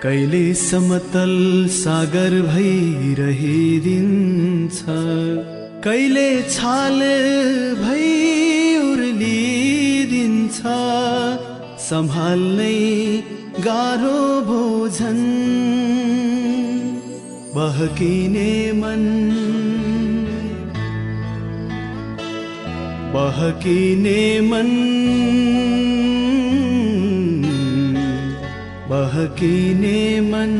कहिले समतल सागर भइरहिदिन्छ, कहिले छाल भई उर्लिदिन्छ, सम्हाल्नै गाह्रो भोजन बहकिने मन, बहकिने मन, बहकिने मन,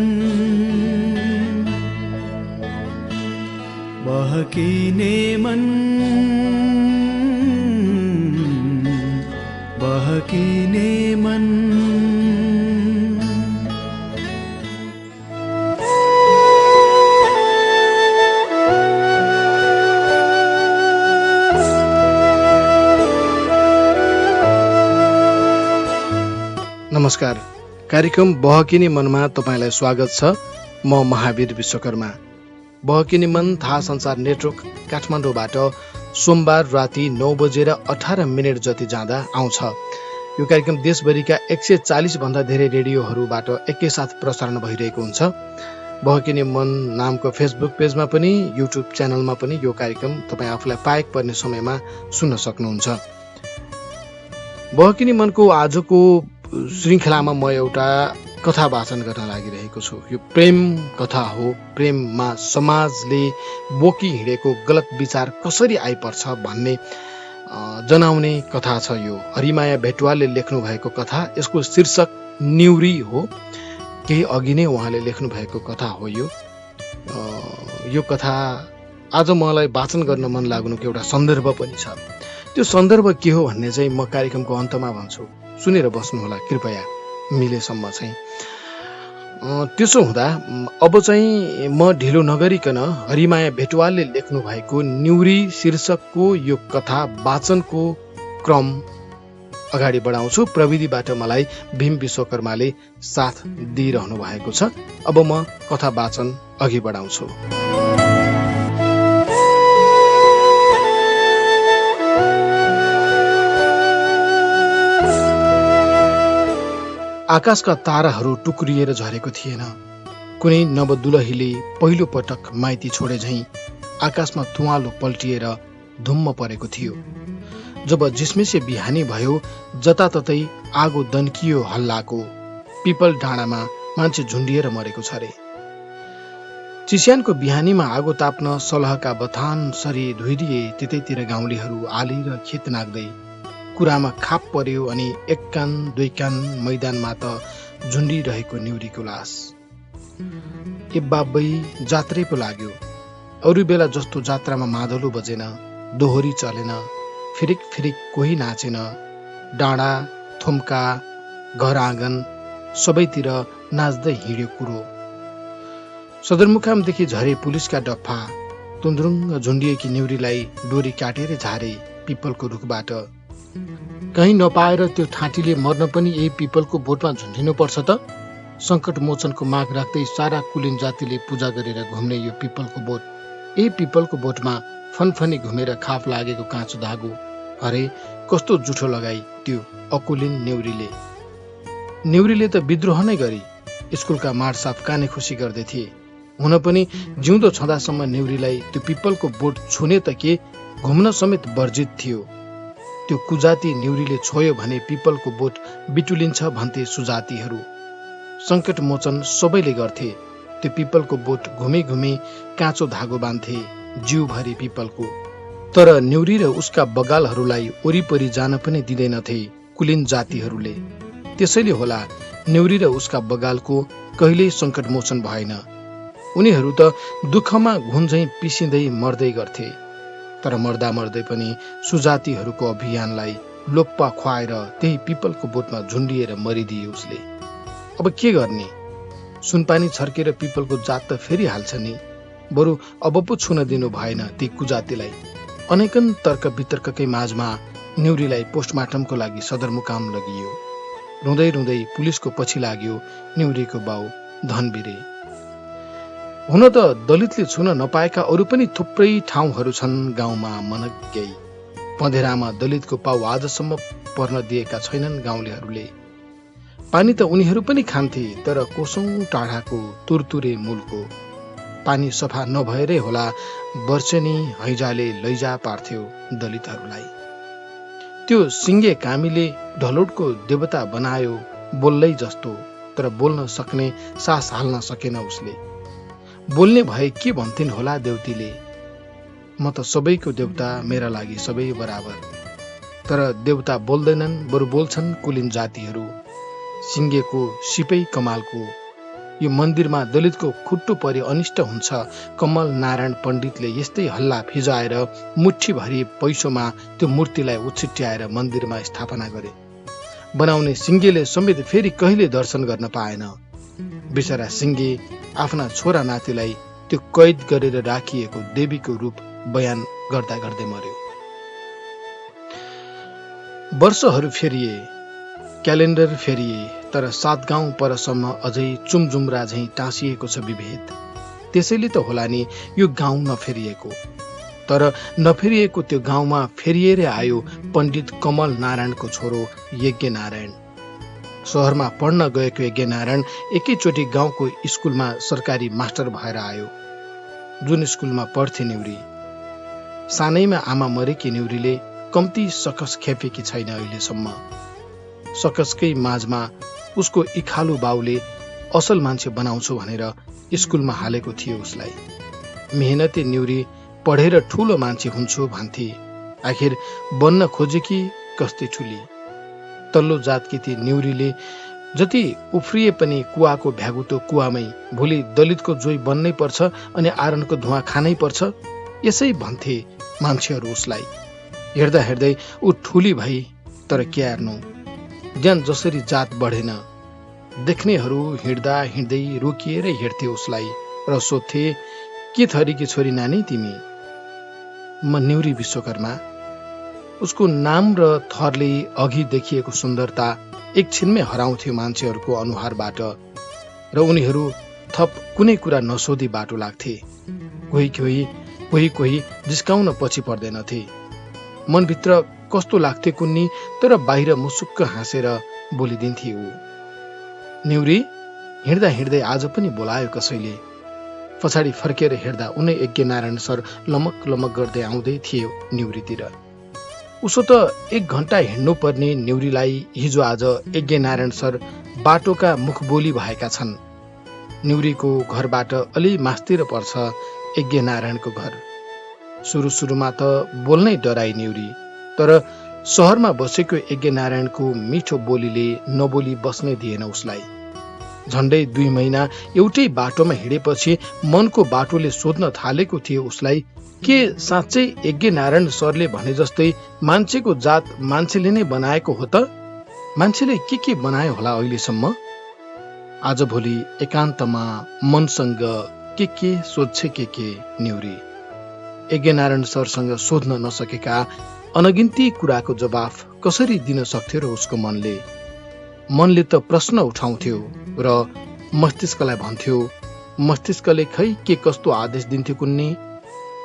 बहकिने मन, बहकिने मन। नमस्कार, कार्यक्रम बहकिने मनमा तपाईलाई स्वागत छ। म महावीर विश्वकर्मा। बहकिने मन थाहा संचार नेटवर्क काठमाडौँबाट सोमबार राति 9:18 जति जाँदा आउँछ। यो कार्यक्रम देशभरिका 140 भन्दा धेरै रेडियोहरूबाट एकैसाथ प्रसारण भइरहेको हुन्छ। बहकिने मन नामको फेसबुक पेजमा पनि युट्युब च्यानलमा पनि यो कार्यक्रम तपाईँ आफूलाई पाएक पर्ने समयमा सुन्न सक्नुहुन्छ। बहकिने मनको आजको श्रृङ्खलामा म एउटा कथा वाचन गर्न लागिरहेको छु। यो प्रेम कथा हो। प्रेममा समाजले बोकी हिँडेको गलत विचार कसरी आइपर्छ भन्ने जनाउने कथा छ। यो हरिमाया भेटवालले लेख्नु भएको कथा। यसको शीर्षक न्युरी हो। केही अघि नै उहाँले लेख्नु भएको कथा हो। यो कथा आज मलाई वाचन गर्न मन लाग्नुको एउटा सन्दर्भ पनि छ। त्यो सन्दर्भ के हो भन्ने चाहिँ म कार्यक्रमको अन्तमा भन्छु। सुनेर बस्नुहोला कृपया मिलेसम्म चाहिँ। त्यसो हुँदा अब चाहिँ म ढिलो नगरिकन हरिमाया भेटवालले लेख्नु भएको न्युरी शीर्षकको यो कथा वाचनको क्रम अगाडि बढाउँछु। प्रविधिबाट मलाई भीम विश्वकर्माले साथ दिइरहनु भएको छ। अब म कथा वाचन अघि बढाउँछु। आकाशका ताराहरू टुक्रिएर झरेको थिएन। कुनै नवदुलहीले पहिलो पटक माइती छोडे झैं आकाशमा तुवालो पल्टिएर धुम्म परेको थियो। जब झिसमिसे बिहानी भयो, जताततै आगो दन्कियो हल्लाको। पिपल डाँडामा मान्छे झुन्डिएर मरेको छ रे। चिस्यानको बिहानीमा आगो ताप्न सलहका बथान सरी धुइदिए। त्यतैतिर गाउँलेहरू आली र खेत नाग्दै। कुरामा खाप पर्यो अनि एक कान दुई कान मैदानमा त झुन्डिरहेको न्युरीको लास। ए बाबै जात्रै पो लाग्यो। अरू बेला जस्तो जात्रामा मादलो बजेन, दोहोरी चलेन, फिरिक फिरिक कोही नाचेन। डाँडा थुम्का घर आँगन सबैतिर नाच्दै हिँड्यो कुरो। सदरमुकामदेखि झरे पुलिसका डफ्फा। तुन्द्रुङ्ग झुन्डिएकी न्युरीलाई डोरी काटेर झारे पिपलको रुखबाट। कहीँ नपाएर त्यो ठाँटीले मर्न पनि यही पिपलको बोटमा झुन्डिनु पर्छ त? सङ्कट मोचनको माग राख्दै सारा कुलीन जातिले पूजा गरेर घुम्ने यो पिपलको बोट। यही पिपलको बोटमा फनफनी घुमेर खाप लागेको काँचो धागो। अरे कस्तो जुठो लगाई त्यो अकुलिन न्युरीले त विद्रोह नै गरी स्कुलका माडसाफ काने खुसी गर्दै थिए। हुन पनि जिउँदो छँदासम्म न्युरीलाई त्यो पिपलको बोट छुने त के, घुम्न समेत वर्जित थियो। त्यो कुजाति न्युरीले छोयो भने पिपलको बोट बिटुलिन्छ भन्थे सुजातिहरू। सङ्कट मोचन सबैले गर्थे। त्यो पिपलको बोट घुमी घुमी काँचो धागो बान्थे जिउभरि पिपलको। तर न्युरी र उसका बगालहरूलाई वरिपरि जान पनि दिँदैनथे कुलीन जातिहरूले। त्यसैले होला न्युरी र उसका बगालको कहिल्यै सङ्कट मोचन भएन। उनीहरू त दुःखमा घुन्झै पिसिँदै मर्दै गर्थे। तर मर्दा मर्दै पनि सुजातिहरूको अभियानलाई लोप्पा खुवाएर त्यही पिपलको बोटमा झुन्डिएर मरिदिए उसले। अब के गर्ने? सुनपानी छर्केर पिपलको जात त फेरि हाल्छ नि। बरु अब पो छुन दिनु भएन ती कुजातिलाई। अनेकन तर्क वितर्ककै माझमा न्युरीलाई पोस्टमार्टमको लागि सदरमुकाम लगियो। रुँदै रुँदै पुलिसको पछि लाग्यो न्युरीको बाउ धनबिरे। हुन त दलितले छुन नपाएका अरू पनि थुप्रै ठाउँहरू छन् गाउँमा मनग्गै। पँधेरामा दलितको पाउ आजसम्म पर्न दिएका छैनन् गाउँलेहरूले। पानी त उनीहरू पनि खान्थे, तर कोसौं टाढाको तुरतुरे मूलको। पानी सफा नभएरै होला वर्षेनी हैजाले लैजा पार्थ्यो दलितहरूलाई। त्यो सिङ्गे कामीले ढलोटको देवता बनायो बोल्लै जस्तो, तर बोल्न सक्ने सास हाल्न सकेन उसले। बोल्ने भए के भन्थिन् होला देउतीले, म त सबैको देउता, मेरा लागि सबै बराबर। तर देउता बोल्दैनन्, बरु बोल्छन् कुलीन जातिहरू। सिङ्गेको सिपै कमालको। यो मन्दिरमा दलितको खुट्टो परि अनिष्ट हुन्छ। कमल नारायण पण्डितले यस्तै हल्ला फिजाएर मुठ्ठीभरि पैसोमा त्यो मूर्तिलाई उछिट्याएर मन्दिरमा स्थापना गरे। बनाउने सिङ्गेले समेत फेरि कहिले दर्शन गर्न पाएन। बिचरा सिङ्गे आफ्ना छोरा नातिलाई त्यो कैद गरेर राखिएको देवीको रूप बयान गर्दा गर्दै मर्यो। वर्षहरू फेरिए, क्यालेन्डर फेरिए, तर 7 गाउँ परसम्म अझै चुमजुम्रा झैँ टाँसिएको छ विभेद। त्यसैले त होला नि यो गाउँ नफेरिएको। तर नफेरिएको त्यो गाउँमा फेरिएर आयो पण्डित कमल नारायणको छोरो यज्ञ नारायण। सहरमा पढ्न गएको यज्ञ नारायण एकैचोटि गाउँको स्कुलमा सरकारी मास्टर भएर आयो। जुन स्कुलमा पढ्थे न्युरी। सानैमा आमा मरेकी न्युरीले कम्ती सकस खेपेकी छैन अहिलेसम्म। सकसकै माझमा उसको इखालु बाउले असल मान्छे बनाउँछु भनेर स्कुलमा हालेको थियो उसलाई। मेहनती न्युरी पढेर ठूलो मान्छे हुन्छु भन्थे। आखिर बन्न खोजेकी कस्ती ठुली। तल्लो जातकी ती न्युरीले जति उफ्रिए पनि कुवाको भ्यागुतो कुवामै, भोलि दलितको जोई बन्नै पर्छ अनि आरनको धुवा खानै पर्छ, यसै भन्थे मान्छेहरू उसलाई। हेर्दा हेर्दै ऊ ठुली भई, तर के हेर्नु, ज्यान जसरी जात बढेन। देख्नेहरू हिँड्दा हिँड्दै रोकिएरै हेर्थे उसलाई र सोध्थे, के थरीकी छोरी नानी तिमी? म न्युरी विश्वकर्मा। उसको नाम र थरले अघि देखिएको सुन्दरता एकछिनमै हराउँथ्यो मान्छेहरूको अनुहारबाट र उनीहरू थप कुनै कुरा नसोधी बाटो लाग्थे। कोही जिस्काउन पछि पर्दैनथे। मनभित्र कस्तो लाग्थे कुन्नी, तर बाहिर मुसुक्क हाँसेर बोलिदिन्थे ऊ। न्युरी हिँड्दा हिँड्दै आज पनि बोलायो कसैले। पछाडि फर्केर हेर्दा उनै यज्ञ नारायण सर लमक लमक गर्दै आउँदै थिए न्युरीतिर। उसो त 1 घण्टा हिँड्नु पर्ने न्युरीलाई हिजो आज यज्ञ नारायण सर बाटोका मुखबोली भएका छन्। न्युरीको घरबाट अलि मास्तिर पर्छ यज्ञ नारायणको घर। सुरुमा त बोल्नै डराई न्युरी, तर सहरमा बसेको यज्ञ नारायणको मिठो बोलीले नबोली बस्नै दिएन उसलाई। झण्डै 2 महिना एउटै बाटोमा हिँडेपछि मनको बाटोले सोध्न थालेको थियो उसलाई, के साँच्चै यज्ञ नारायण सरले भने जस्तै मान्छेको जात मान्छेले नै बनाएको हो त? मान्छेले के बनायो होला अहिलेसम्म? आज भोलि एकान्तमा मनसँग के सोध्छे के न्युरी। यज्ञ नारायण सरसँग सोध्न नसकेका अनगिन्ती कुराको जवाफ कसरी दिन सक्थ्यो र उसको मनले? मनले त प्रश्न उठाउँथ्यो र मस्तिष्कलाई भन्थ्यो। मस्तिष्कले खै के कस्तो आदेश दिन्थ्यो कुन्नी,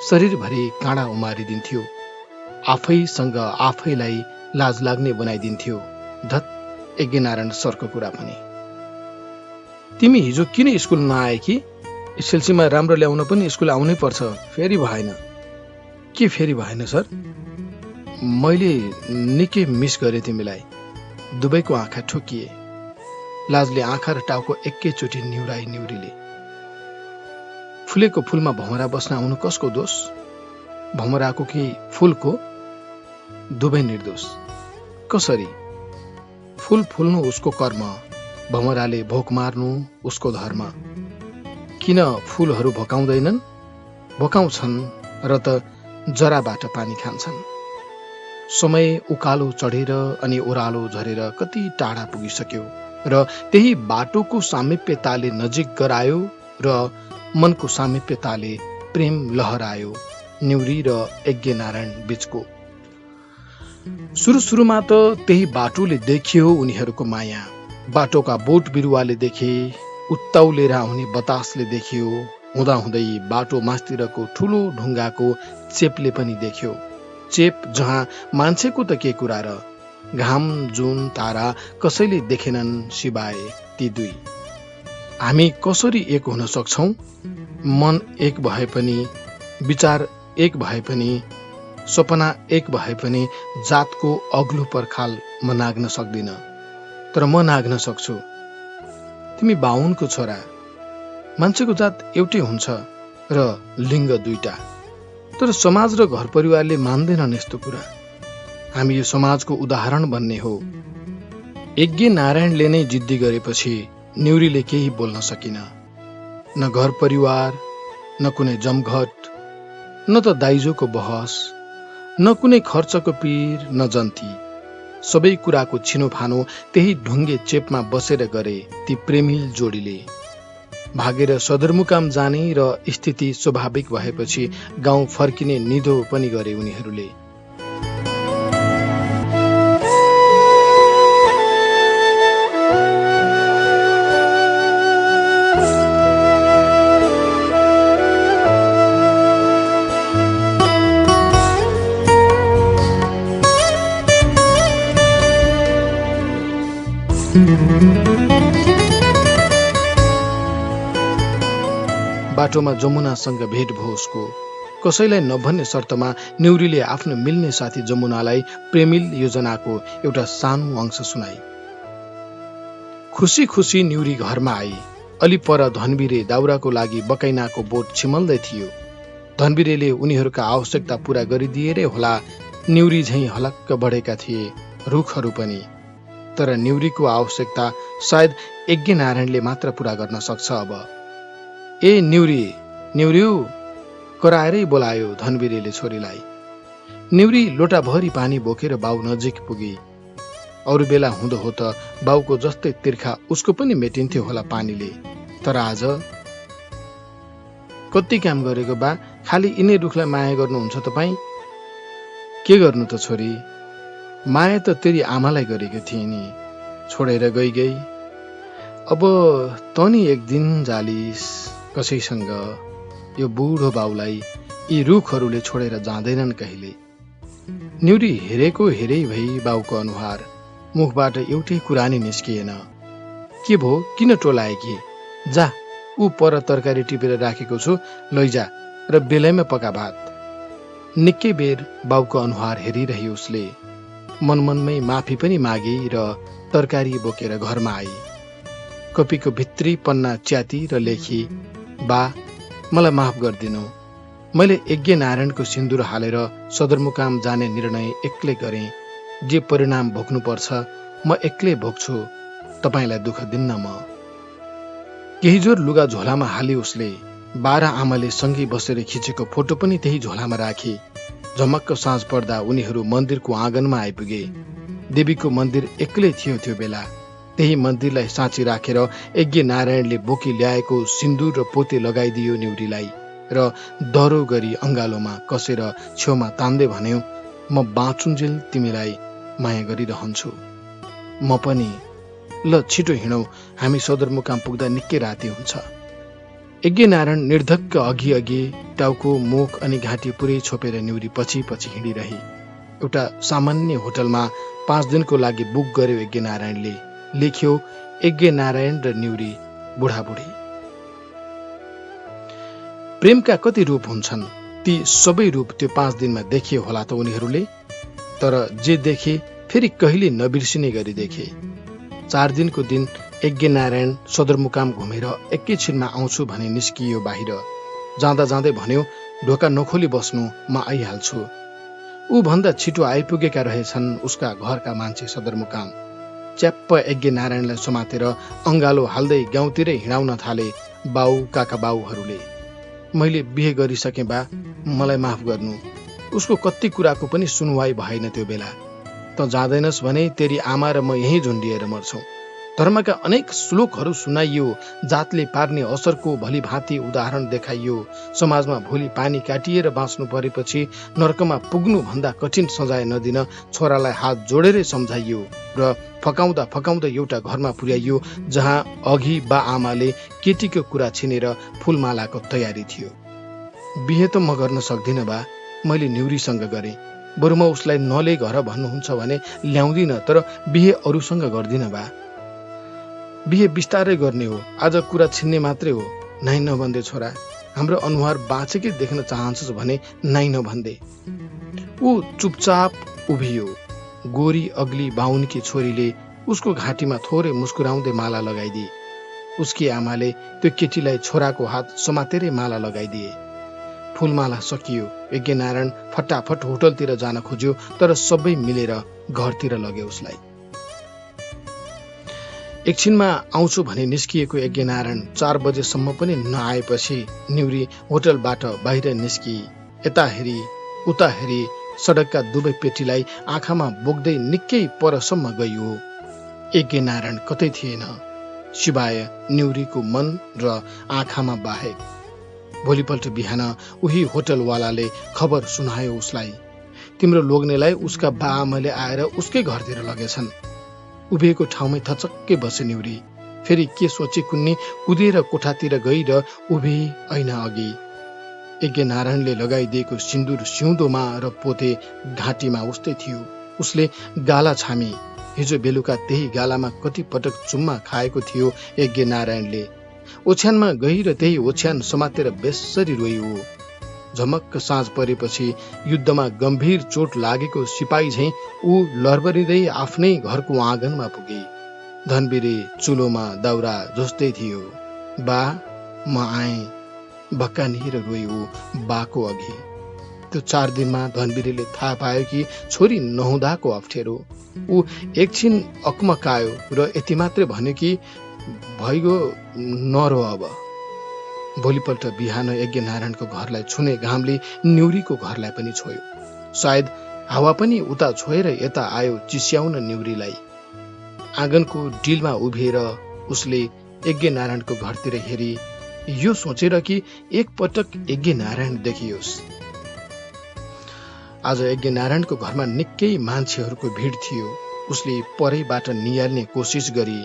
शरीरभरि काँडा उमारिदिन्थ्यो। आफैसँग आफैलाई लाज लाग्ने बनाइदिन्थ्यो। धत यज्ञ नारायण सरको कुरा पनि। तिमी हिजो किन स्कुल नआए कि? एसएलसीमा राम्रो ल्याउन पनि स्कुल आउनै पर्छ। फेरि भएन। के फेरि भएन सर? मैले निकै मिस गरे तिमीलाई। दुवैको आँखा ठोकिए। लाजले आँखा र टाउको एकैचोटि निहुराई न्युरीले। फुलेको फुलमा भमरा बस्न आउनु कसको दोष? भमराको कि फुलको? दुवै निर्दोष। कसरी? फुल फुल्नु उसको कर्म, भमराले भोक मार्नु उसको धर्म। किन फुलहरू भकाउँदैनन्? भकाउँछन् र त जराबाट पानी खान्छन्। समय उकालो चढेर अनि ओह्रालो झरेर कति टाढा पुगिसक्यो र त्यही बाटोको सामिप्यताले नजिक गरायो र मनको सामिप्यताले प्रेम लहरायो न्युरी र यज्ञ नारायण बीचको। सुरुमा त त्यही बाटोले देखियो उनीहरूको माया। बाटोका बोट बिरुवाले देखे, उत्ताउलेर आउने बतासले देखियो, हुँदाहुँदै बाटो मास्तिरको ठूलो ढुङ्गाको चेपले पनि देख्यो। चेप जहाँ मान्छेको त के कुरा र, घाम जुन तारा कसैले देखेनन् सिवाय ती दुई। हामी कसरी एक हुन सक्छौं? मन एक भए पनि, विचार एक भए पनि, सपना एक भए पनि जातको अग्लो पर्खाल म नाग्न सक्दिन, तर म नाग्न सक्छु। तिमी बाहुनको छोरा। मान्छेको जात एउटै हुन्छ र लिङ्ग दुईटा, तर समाज र घर परिवारले मान्दैनन् यस्तो कुरा। हामी यो समाजको उदाहरण बन्ने हो। यज्ञ नारायणले नै जिद्दी गरेपछि न्युरीले केही बोल्न सकिन। न घर परिवार, न कुनै जमघट, न त दाइजोको बहस, न कुनै खर्चको पीर, न जन्ती। सबै कुराको छिनोफानो त्यही ढुङ्गे चेपमा बसेर गरे ती प्रेमिल जोडीले। भागेर सदरमुकाम जाने र स्थिति स्वाभाविक भएपछि गाउँ फर्किने निधो पनि गरे उनीहरूले। बाटोमा जमुनासँग भेट भयो उसको। कसैलाई नभन्ने शर्तमा न्युरीले आफ्नो मिल्ने साथी जमुनालाई प्रेमिल योजनाको एउटा सानो अंश सुनाई। खुसी खुसी न्युरी घरमा आई। अलि पर धनबिरे दाउराको लागि बकैनाको बोट छिमल्दै थियो। धनबिरेले उनीहरूका आवश्यकता पूरा गरिदिएरै होला न्युरी झैं हलक्क बढेका थिए रुखहरू पनि। तर न्युरीको आवश्यकता सायद यज्ञ नारायणले मात्र पूरा गर्न सक्छ अब। ए न्युरी, न्युर्यु, कराएरै बोलायो धनबिरेले छोरीलाई। न्युरी लोटाभरि पानी बोकेर बाउ नजिक पुगी। अरू बेला हुँदो हो त बाउको जस्तै तिर्खा उसको पनि मेटिन्थ्यो होला पानीले, तर आज कति काम गरेको बा, खालि यिनै रुखलाई माया गर्नुहुन्छ तपाईँ? के गर्नु त छोरी, माया त तेरी आमालाई गरेको थिए नि, छोडेर गई। अब तनी एक दिन जालिस कसैसँग। यो बुढो बाउलाई यी रुखहरूले छोडेर जाँदैनन् कहिले। न्युरी हेरेको हेरै भई बाउको अनुहार, मुखबाट एउटै कुरा नि निस्किएन। के भो, किन टोलाए कि? जा, ऊ पर तरकारी टिपेर राखेको छु, लैजा र बेलैमा पका भात। निकै बेर बाउको अनुहार हेरिरही उसले। मनमनमै माफी पनि मागी र तरकारी बोकेर घरमा आई। कपीको भित्री पन्ना च्याती र लेखी, बा, मलाई माफ गरिदिनु। मैले यज्ञ नारायणको सिन्दुर हालेर सदरमुकाम जाने निर्णय एक्लै गरेँ। जे परिणाम भोग्नुपर्छ म एक्लै भोग्छु, तपाईँलाई दुःख दिन्न म। केही जोर लुगा झोलामा हाली उसले। 12 आमाले सँगै बसेर खिचेको फोटो पनि त्यही झोलामा राखे। झमक्क साँझ पर्दा उनीहरू मन्दिरको आँगनमा आइपुगे। देवीको मन्दिर एक्लै थियो त्यो बेला। त्यही मन्दिरलाई साँची राखेर यज्ञ नारायणले बोकी ल्याएको सिन्दुर र पोते लगाइदियो न्युरीलाई र दह्रो गरी अंगालोमा कसेर छेउमा तान्दै भन्यो, म बाँचुन्जेल तिमीलाई माया गरिरहन्छु। म पनि। ल छिटो हिँडौ, हामी सदरमुकाम पुग्दा निकै राति हुन्छ। यज्ञ नारायण निर्धक्क अघि अघि, टाउको, मुख अनि घाँटी पुरै छोपेर न्युरी पछि पछि हिँडिरही। एउटा सामान्य होटलमा 5 दिनको लागि बुक गर्यो यज्ञ नारायणले। लेख्यो, यज्ञ नारायण र न्युरी बुढाबुढी। प्रेमका कति रूप हुन्छन्, ती सबै रूप त्यो 5 दिनमा देखियो होला त उनीहरूले। तर जे देखे फेरि कहिले नबिर्सिने गरी देखे। 4 दिनको दिन यज्ञ नारायण सदरमुकाम घुमेर एकैछिनमा आउँछु भने निस्कियो बाहिर। जाँदा जाँदै भन्यो, ढोका नखोली बस्नु, म आइहाल्छु। ऊ भन्दा छिटो आइपुगेका रहेछन् उसका घरका मान्छे सदरमुकाम। च्याप्प यज्ञ नारायणलाई समातेर अंगालो हाल्दै गाउँतिरै हिँडाउन थाले बाउ काका बाउहरूले। मैले बिहे गरिसके बा, मलाई माफ गर्नु। उसको कति कुराको पनि सुनवाई भएन त्यो बेला। त जाँदैनस् भने तेरी आमा र म यही झुन्डिएर मर्छौं। धर्मका अनेक श्लोकहरू सुनाइयो, जातले पार्ने असरको भली भाँति उदाहरण देखाइयो। समाजमा भोलि पानी काटिएर बाँच्नु परेपछि नर्कमा पुग्नु भन्दा कठिन सजाय नदिन छोरालाई हात जोडेरै सम्झाइयो र फकाउँदा फकाउँदा एउटा घरमा पुर्याइयो जहाँ अघि बा आमाले केटीको कुरा छिनेर फूलमालाको तयारी थियो। बिहे त म गर्न सक्दिन बा, मैले न्युरीसँग गरेँ। बरु म उसलाई नले घर भन्नुहुन्छ भने ल्याउँदिन, तर बिहे अरूसँग गर्दिन बा। बिहे बिस्तारै गर्ने हो, आज कुरा छिन्ने मात्रै हो। नाइ नभन्दे छोरा, हाम्रो अनुहार बाँचेकै देख्न चाहन्छस् भने नाइ नभन्दे। ऊ चुपचाप उभियो। गोरी अग्ली बाहुनकी छोरीले उसको घाँटीमा थोरै मुस्कुराउँदै माला लगाइदिए। उसकी आमाले त्यो केटीलाई छोराको हात समातेरै माला लगाइदिए। फूलमाला सकियो। यज्ञनारायण फटाफट होटलतिर जान खोज्यो, तर सबै मिलेर घरतिर लगे उसलाई। एकछिनमा आउँछु भने निस्किएको यज्ञनारायण 4 बजेसम्म पनि नआएपछि निउरी होटलबाट बाहिर निस्की। यता हेरी उता हेरी सडकका दुवै पेटीलाई आँखामा बोक्दै निकै परसम्म गइयो। यज्ञनारायण कतै थिएन, सिवाय निउरीको मन र आँखामा बाहेक। भोलिपल्ट बिहान उही होटलवालाले खबर सुनायो उसलाई, तिम्रो लोग्नेलाई उसका बाआमाले आएर उसकै घरतिर लगेछन्। उभिएको ठाउँमै थचक्कै बसे निउरी। फेरि के सोचे कुन्नी कुदेर कोठातिर गई र उभि ऐना अघि। यज्ञनारायणले लगाइदिएको सिन्दुर सिउँदोमा र पोते घाँटीमा उस्तै थियो। उसले गाला छामी। हिजो बेलुका त्यही गालामा कति पटक चुम्मा खाएको थियो यज्ञनारायणले। ओछ्यानमा गई र त्यही ओछ्यान समातेर बेसरी रोइयो। झमक्क साँझ परेपछि युद्धमा गम्भीर चोट लागेको सिपाही झैं ऊ लरबरिँदै आफ्नै घरको आँगनमा पुगे। धनबिरे चुलोमा दाउरा जस्तै थियो। बा म आएँ, भक्कानिएर रोयो बाको अघि। त्यो 4 दिनमा धनबिरेले थाहा पायो कि छोरी नहुँदाको अप्ठ्यारो। ऊ एकछिन अकमकायो र यति मात्रै भन्यो कि भइगयो, नरो अब। भोलिपल्ट बिहान यज्ञनारायणको घरलाई छुने घामले निउरीको घरलाई पनि छोयो। सायद हावा पनि उता छोएर यता आयो चिस्याउन निउरीलाई। आँगनको डिलमा उभिएर उसले यज्ञनारायणको घरतिर हेरी, यो सोचेर कि एकपटक यज्ञनारायण देखियोस्। आज यज्ञनारायणको घरमा निकै मान्छेहरूको भिड थियो। उसले परैबाट नियाल्ने कोसिस गरी।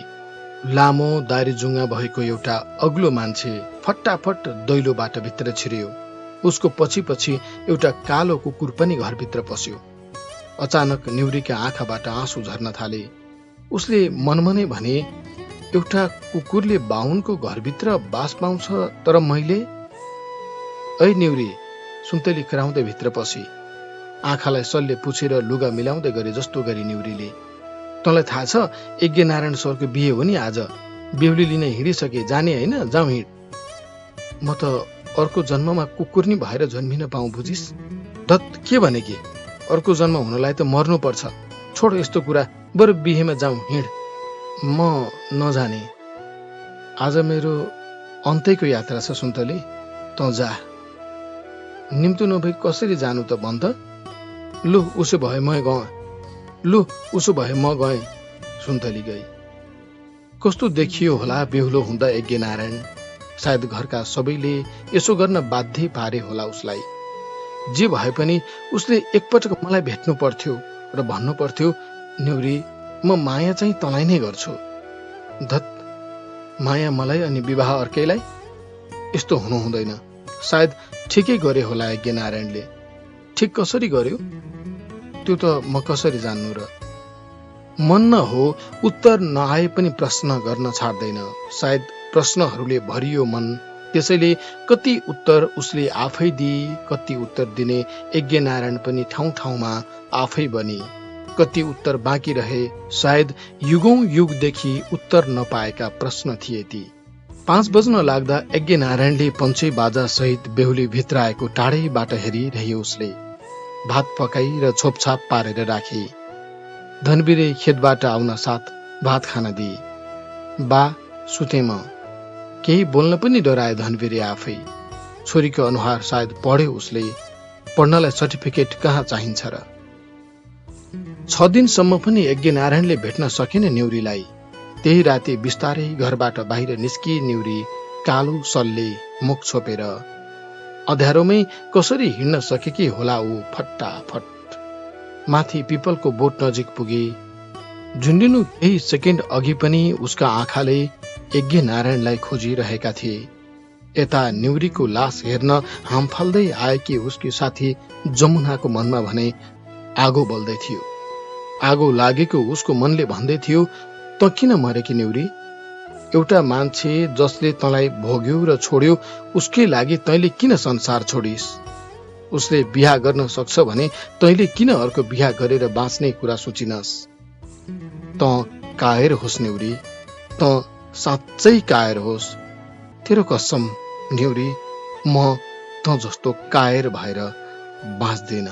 लामो दारीजुङ्गा भएको एउटा अग्लो मान्छे फटाफट दैलोबाट भित्र छिर्यो। उसको पछि पछि एउटा कालो कुकुर पनि घरभित्र पस्यो। अचानक निउरीका आँखाबाट आँसु झर्न थाले। उसले मनमनै भने, एउटा कुकुरले बाहुनको घरभित्र बास पाउँछ, तर मैले? ऐ निउरी, सुन्तली कराउँदै भित्र पसी। आँखालाई सल्ले पुछेर लुगा मिलाउँदै गरे जस्तो गरी निउरीले, तँलाई थाहा छ यज्ञनारायण सरको बिहे हो नि आज। बेहुली लिन हिँडिसके, जाने होइन, जाउँ हिँड। म त अर्को जन्ममा कुकुर नि भएर जन्मिन पाऊँ, बुझिस? धत, के भने कि अर्को जन्म हुनलाई त मर्नु पर्छ। छोड यस्तो कुरा, बरु बिहेमा जाउँ, हिँड। म नजाने, आज मेरो अन्त्यको यात्रा छ सुन्तली, तँ जा। निम्तो नभई कसरी जानु त भन् त? लु उसो भए म गएँ। सुन्तली गई। कस्तो देखियो होला बेहुलो हुँदा यज्ञनारायण। सायद घरका सबैले यसो गर्न बाध्य पारे होला उसलाई। जे भए पनि उसले एकपटक मलाई भेट्नु पर्थ्यो र भन्नु पर्थ्यो, निउरी, म माया चाहिँ तँलाई नै गर्छु। धत, माया मलाई अनि विवाह अर्कैलाई? यस्तो हुनु हुँदैन। सायद ठिकै गरे होला यज्ञनारायणले। ठिक कसरी गर्यो त्यो त म कसरी जान्नु र? मन न हो, उत्तर नआए पनि प्रश्न गर्न छाड्दैन। सायद प्रश्नहरूले भरियो मन। त्यसैले कति उत्तर उसले आफै दिए, कति उत्तर दिने यज्ञनारायण पनि ठाउँ ठाउँमा आफै बनी। कति उत्तर बाँकी रहे, सायद युगौं युगदेखि उत्तर नपाएका प्रश्न थिए ती। 5 बज्न लाग्दा यज्ञनारायणले पञ्चे बाजा सहित बेहुली भित्र आएको टाढैबाट हेरिरहे उसले। भात पकाई र छोपछाप पारेर राखे। धनबिरे खेतबाट आउन साथ भात खान दिए। बा सुते म। केही बोल्न पनि डराए धनबिरे आफै। छोरीको अनुहार सायद पढ्यो उसले। पढ्नलाई सर्टिफिकेट कहाँ चाहिन्छ र? 6 दिनसम्म पनि यज्ञनारायणले भेट्न सकेन निउरीलाई। त्यही राति बिस्तारै घरबाट बाहिर निस्किए निउरी, कालो सल्ले मुख छोपेर। अँध्यारोमै कसरी हिँड्न सकेकी होला ऊ फटाफट। माथि पिपलको बोट नजिक पुगे। झुन्डिनु केही सेकेन्ड अघि पनि उसका आँखाले यज्ञनारायणलाई खोजिरहेका थिए। यता निउरीको लास हेर्न हाम फाल्दै आएकी उसकी साथी जमुनाको मनमा भने, आगो बल्दै थियो। आगो लागेको उसको मनले भन्दै थियो, त किन मरेकी नेउरी? एउटा मान्छे जसले तँलाई भोग्यो र छोड्यो, उसकै लागि तैँले किन संसार छोडिस्? उसले बिहा गर्न सक्छ भने तैँले किन अर्को बिहा गरेर बाँच्ने कुरा सोचिनस्? त कायर होस् नेउरी, त साँच्चै कायर होस्। तेरो कसम नेउरी, म त जस्तो कायर भएर बाँच्दैन।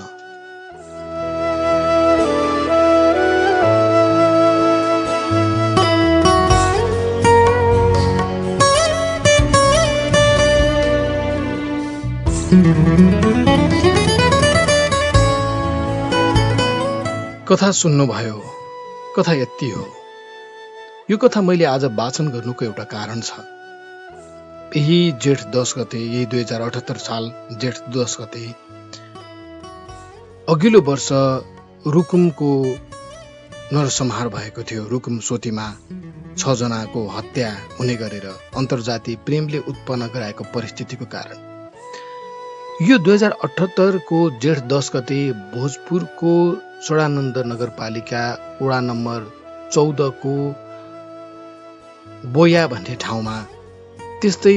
कथा सुन्नुभयो। कथा यति हो। यो कथा मैले आज वाचन गर्नुको एउटा कारण छ। यही जेठ 10 गते, यही 2078 साल जेठ 10 गते अघिल्लो वर्ष रुकुमको नरसंहार भएको थियो। रुकुम सोतीमा 6 जनाको हत्या हुने गरेर अन्तर्जातीय प्रेमले उत्पन्न गराएको परिस्थितिको कारण यो 2078 को जेठ 10 गते भोजपुरको सडानन्द नगरपालिका वडा नम्बर 14 को बोया भन्ने ठाउँमा त्यस्तै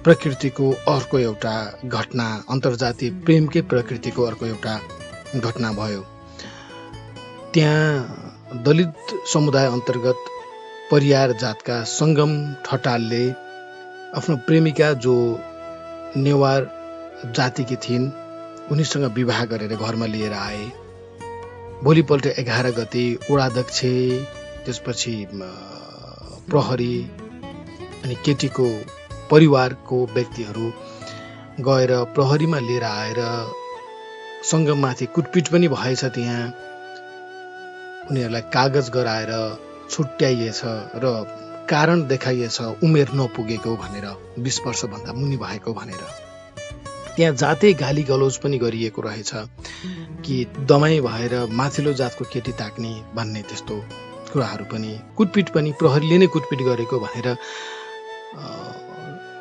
प्रकृतिको अर्को एउटा घटना, अन्तर्जातीय प्रेमकै प्रकृतिको अर्को एउटा घटना भयो। त्यहाँ दलित समुदाय अन्तर्गत परियार जातका संगम ठटालले आफ्नो प्रेमिका जो नेवार जातिकी थिइन् उनीसँग विवाह गरेर घरमा लिएर आए। भोलिपल्ट 11 गते वडाध्यक्ष, त्यसपछि प्रहरी अनि केटीको परिवारको व्यक्तिहरू गएर प्रहरीमा लिएर आएर संगममाथि कुटपिट पनि भएछ। त्यहाँ उनीहरूलाई कागज गराएर छुट्याइएछ र कारण देखाइएछ उमेर नपुगेको भनेर, 20 वर्षभन्दा मुनि भएको भनेर। त्यहाँ जाते गाली गलौज पनि गरिएको रहेछ कि दमाई भएर माथिल्लो जातको केटी ताक्ने भन्ने त्यस्तो कुराहरू पनि, कुटपिट पनि प्रहरीले नै कुटपिट गरेको भनेर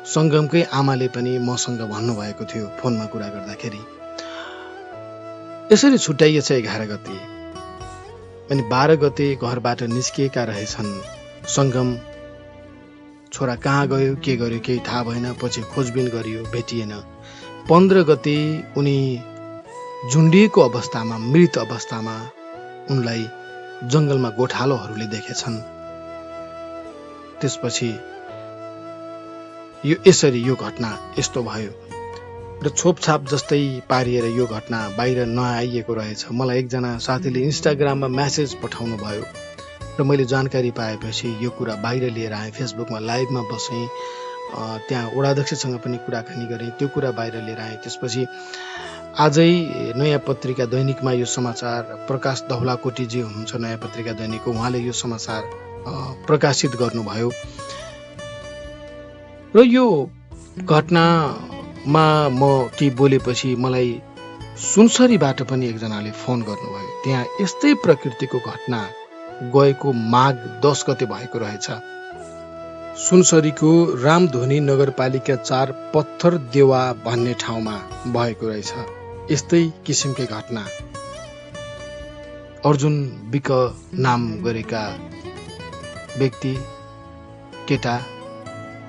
संगमकै आमाले पनि मसँग भन्नुभएको थियो फोनमा कुरा गर्दाखेरि। यसरी छुट्याइएछ 11 गते अनि 12 गते घरबाट निस्किएका रहेछन्। संगम छोरा कहाँ गयो, के गर्यो केही थाहा भएन। पछि खोजबिन गरियो, भेटिएन। 15 गते उनी झुन्डिएको अवस्थामा, मृत अवस्थामा उनलाई जंगलमा गोठालोहरूले देखेछन्। त्यसपछि यसरी यो घटना यस्तो भयो र छोपछाप जस्तै पारिएर यो घटना बाहिर नआइएको रहेछ। मलाई एकजना साथीले इन्स्टाग्राममा मेसेज पठाउनु भयो र मैले जानकारी पाएपछि यो कुरा बाहिर लिएर आएँ। फेसबुकमा लाइभमा बसेँ, त्यहाँ वडाध्यक्षसँग पनि कुराकानी गरेँ, त्यो कुरा बाहिर लिएर आएँ। त्यसपछि आजै नयाँ पत्रिका दैनिकमा यो समाचार, प्रकाश धौलाकोटीजी हुनुहुन्छ नयाँ पत्रिका दैनिकको, उहाँले यो समाचार प्रकाशित गर्नुभयो। र यो घटनामा म केही बोलेपछि मलाई सुनसरीबाट पनि एकजनाले फोन गर्नुभयो। त्यहाँ यस्तै प्रकृतिको घटना गएको माघ 10 गते भएको रहेछ। सुनसरीको रामधुनी नगरपालिका 4 पत्थर देवा भन्ने ठाउँमा भएको रहेछ यस्तै किसिमकै घटना। अर्जुन विक नाम गरेका व्यक्ति, केटा,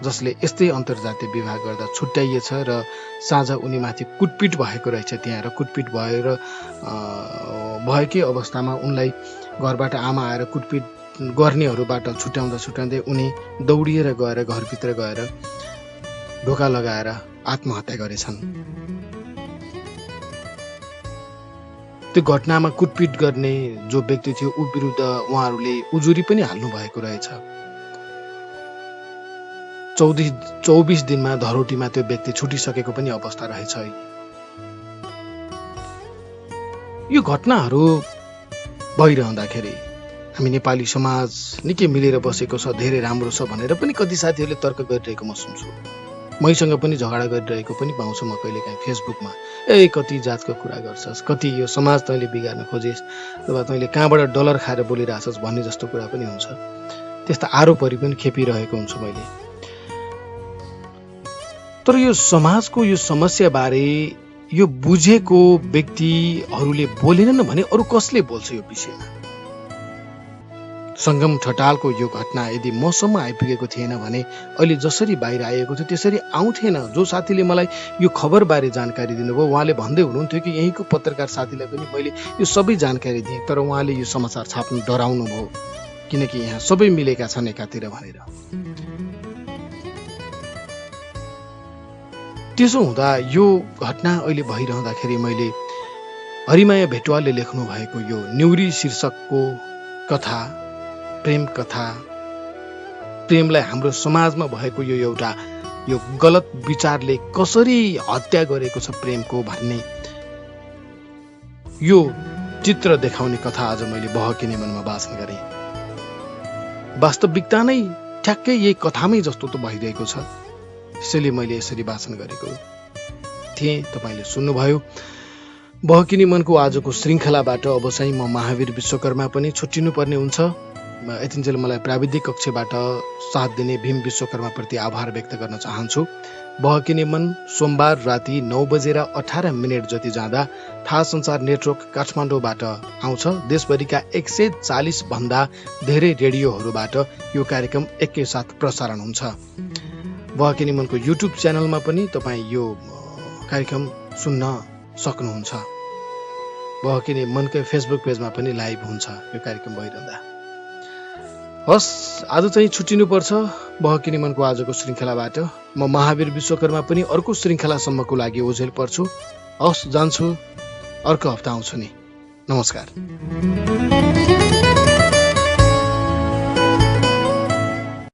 जसले यस्तै अन्तर्जातीय विवाह गर्दा छुट्याइएछ र साँझ उनीमाथि कुटपिट भएको रहेछ त्यहाँ। र कुटपिट भएकै अवस्थामा उनलाई घरबाट आमा आएर कुटपिट गर्नेहरूबाट छुट्याउँदै उनी दौडिएर गएर घरभित्र गएर ढोका लगाएर आत्महत्या गरेछन्। त्यो घटनामा कुटपिट गर्ने जो व्यक्ति थियो ऊ विरुद्ध उहाँहरूले उजुरी पनि हाल्नु भएको रहेछ। 24 दिनमा धरोटीमा त्यो व्यक्ति छुटिसकेको पनि अवस्था रहेछ। यो घटनाहरू भइरहँदाखेरि हामी नेपाली समाज निकै मिलेर बसेको छ, धेरै राम्रो छ भनेर पनि कति साथीहरूले तर्क गरिरहेको म सुन्छु। मैसँग पनि झगडा गरिरहेको पनि पाउँछु म कहिलेकाहीँ फेसबुकमा। कति जातको कुरा गर्छस्, कति यो समाज तैँले बिगार्न खोजेस्, अथवा तैँले कहाँबाट डलर खाएर बोलिरहेछस् भन्ने जस्तो कुरा पनि हुन्छ। त्यस्ता आरोपहरू पनि खेपिरहेको हुन्छु मैले। तर यो समाजको यो समस्या बारे यो बुझेको व्यक्तिहरूले बोलेनन् भने अरू कसले बोल्छ यो विषयमा? सङ्गम ठटालको यो घटना यदि मसम्म आइपुगेको थिएन भने अहिले जसरी बाहिर आएको थियो त्यसरी आउँथेन। जो साथीले मलाई यो खबरबारे जानकारी दिनुभयो उहाँले भन्दै हुनुहुन्थ्यो कि यहीँको पत्रकार साथीलाई पनि मैले यो सबै जानकारी दिएँ, तर उहाँले यो समाचार छाप्नु डराउनु भयो किनकि यहाँ सबै मिलेका छन् एकातिर भनेर। त्यसो हुँदा यो घटना अहिले भइरहँदाखेरि मैले हरिमाया भेटवालले लेख्नु भएको यो न्युरी शीर्षकको कथा, प्रेम कथा, प्रेमलाई हाम्रो समाजमा भएको यो एउटा यो गलत विचारले कसरी हत्या गरेको छ प्रेमको भन्ने यो चित्र देखाउने कथा आज मैले बहकिने मनमा वाचन गरेँ। वास्तविकता नै ठ्याक्कै यही कथामै जस्तो त भइरहेको छ, त्यसैले मैले यसरी वाचन गरेको थिएँ। तपाईँले सुन्नुभयो बहकिने मनको आजको श्रृङ्खलाबाट। अब चाहिँ म महावीर विश्वकर्मा पनि छुट्टिनु पर्ने हुन्छ। यतिन्जेल मलाई प्राविधिक कक्षबाट साथ दिने भीम विश्वकर्माप्रति आभार व्यक्त गर्न चाहन्छु। बहकिने मन सोमबार राति 9:18 जति जाँदा थाहा संचार नेटवर्क काठमाडौँबाट आउँछ। देशभरिका 140 भन्दा धेरै रेडियोहरूबाट यो कार्यक्रम एकैसाथ प्रसारण हुन्छ। बहकिने मनको युट्युब च्यानलमा पनि तपाईँ यो कार्यक्रम सुन्न सक्नुहुन्छ। बहकिने मनकै फेसबुक पेजमा पनि लाइभ हुन्छ यो कार्यक्रम भइरहँदा। हस्, आज चाहिँ छुट्टिनुपर्छ बहकिने मनको आजको श्रृङ्खलाबाट। म महावीर विश्वकर्मा पनि अर्को श्रृङ्खलासम्मको लागि ओझेल पर्छु। हस्, जान्छु, अर्को हप्ता आउँछु नि। नमस्कार।